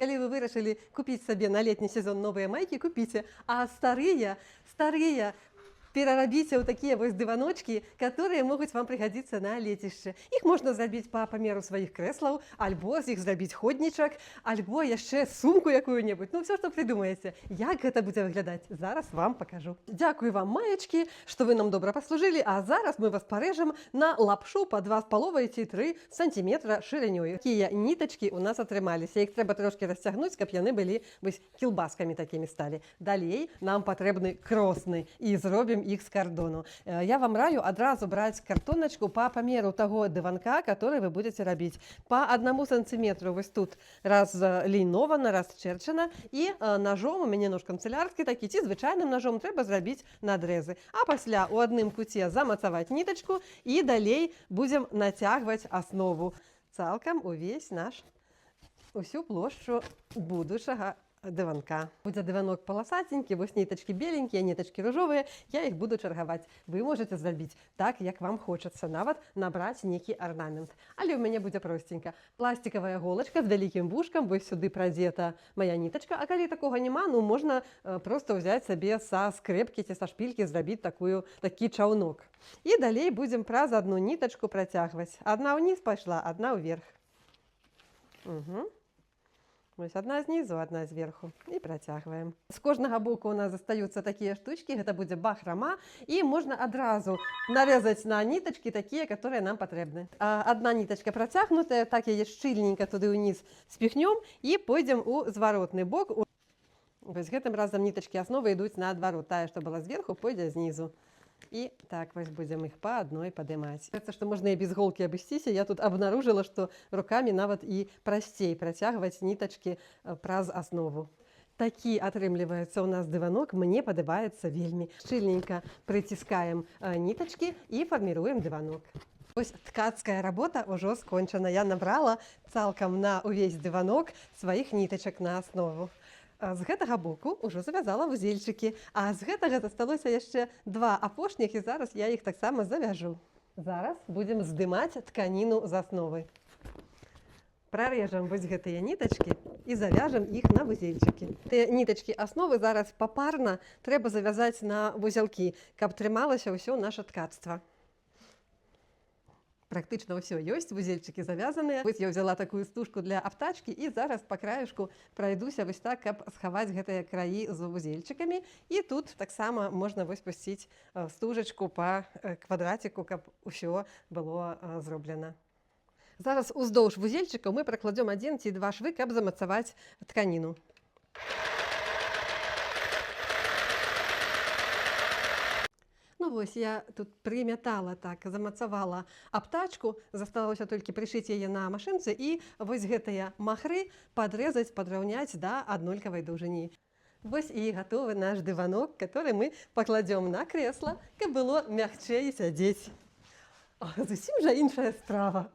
Калі вы вырашылі купіць сабе на летні сезон новыя майкі, купіце, а старыя перарабіце ў такія вось дываночкі, которые могуць вам прыгадзіцца на лецішчы. Іх можна зрабіць па памеру сваіх крэслаў, альбо з іх зрабіць ходнічак, альбо яшчэ сумку якую-небудзь. Ну, все, што прыдумаеце. Як гэта будзе выглядаць? Зараз вам пакажу. Дзякую вам, маечкі, што вы нам добра паслужылі, а зараз мы вас парэжам на лапшу па 2,5 ці 3 сантиметра шырынёю. Такія нітачкі у нас атрымаліся. Іх трэба трошки расцягнуць, каб яны былі вось кілбаскамі такімі сталі. Далей нам патрэбны кросны і зробім іх з кардону. Я вам раю адразу браць картоначку па памеру таго дыванка, который вы будете рабіць. Па 1 сантиметру вось тут разлінована, расчерчана, і ножом, у мяне нож канцелярскі такі, ці звычайным ножом трэба зрабіць надрэзы. А пасля у адным куце замацаваць нітачку і далей будзем нацягваць аснову. Цалкам увесь усю плошчу будучага дыванка. Будзе дыванок паласатенькі, вось нітачкі беленькія, нітачкі ружовыя, я іх буду чаргаваць. Вы можете зрабіць так, як вам хочацца, нават набраць нейкі арнамент. Але ў мяне будзе простенька. Пластикавая голачка з вялікім вушкам, вось сюды прадзета мая нітачка, а калі такога няма, ну можна проста ўзяць сабе са скрэпкі ці са шпількі зрабіць такі чаўнок. І далей будзем праз адну нітачку працягваць. Адна ўніз пайшла, адна ўверх. Вось одна знизу, одна зверху. І працягваем. З кожнага боку у нас застаюцца такія штучкі, гэта будзе бахрама, і можна адразу нарэзаць на нітачкі такія, которые нам патрэбны. Одна нітачка працягнутая, так яе шчыльненька туды ўніз спіхнём і пойдзем у зваротны бок. Вось гэтым разам нітачкі асновы ідуць наадварот. Тая, што была зверху, пойдзе знізу. І так вось будзем іх па адной падымаць. Кажется, што можна і без голкі абысціся. Я тут абнаружыла, што рукамі нават і прасцей працягваць нітачкі праз аснову. Такі атрымліваецца ў нас дыванок, мне падабаецца вельмі. Шчыльненька прыціскаем нітачкі і фарміруем дыванок. Вось ткацкая работа ўжо скончана. Я набрала цалкам на ўвесь дыванок сваіх нітачак на аснову. З гэтага боку ўжо завязала вузельчыкі, а з гэтага засталося яшчэ 2 апошніх, і зараз я іх таксама завяжу. Зараз будзем здымаць тканіну з асновы. Прарэжам вось гэтыя нітачкі і завяжам іх на вузельчыкі. Тыя нітачкі асновы зараз папарна трэба завязаць на вузелкі, каб трымалася ўсё наша ткацтва. Практычна ўсё ёсць, вузельчыкі завязаныя. Вось я ўзяла такую стужку для аптачкі і зараз па краешку прайдуся вось так, каб схаваць гэтыя краі з вузельчыкамі. І тут таксама можна вось пусціць стужачку па квадраціку, каб усё было зроблена. Зараз уздоўж вузельчыкаў мы пракладзём 1 ці 2 швы, каб замацаваць тканіну. Ну вось, я тут прымятала так, замацавала аптачку, засталося толькі прышыць яе на машынцы і вось гэтыя махры падрэзаць, падраўняць да аднолькавай даўжыні. Вось і гатовы наш дыванок, который мы пакладзём на крэсла, каб было мякчэй сядзець. Зусім жа іншая справа.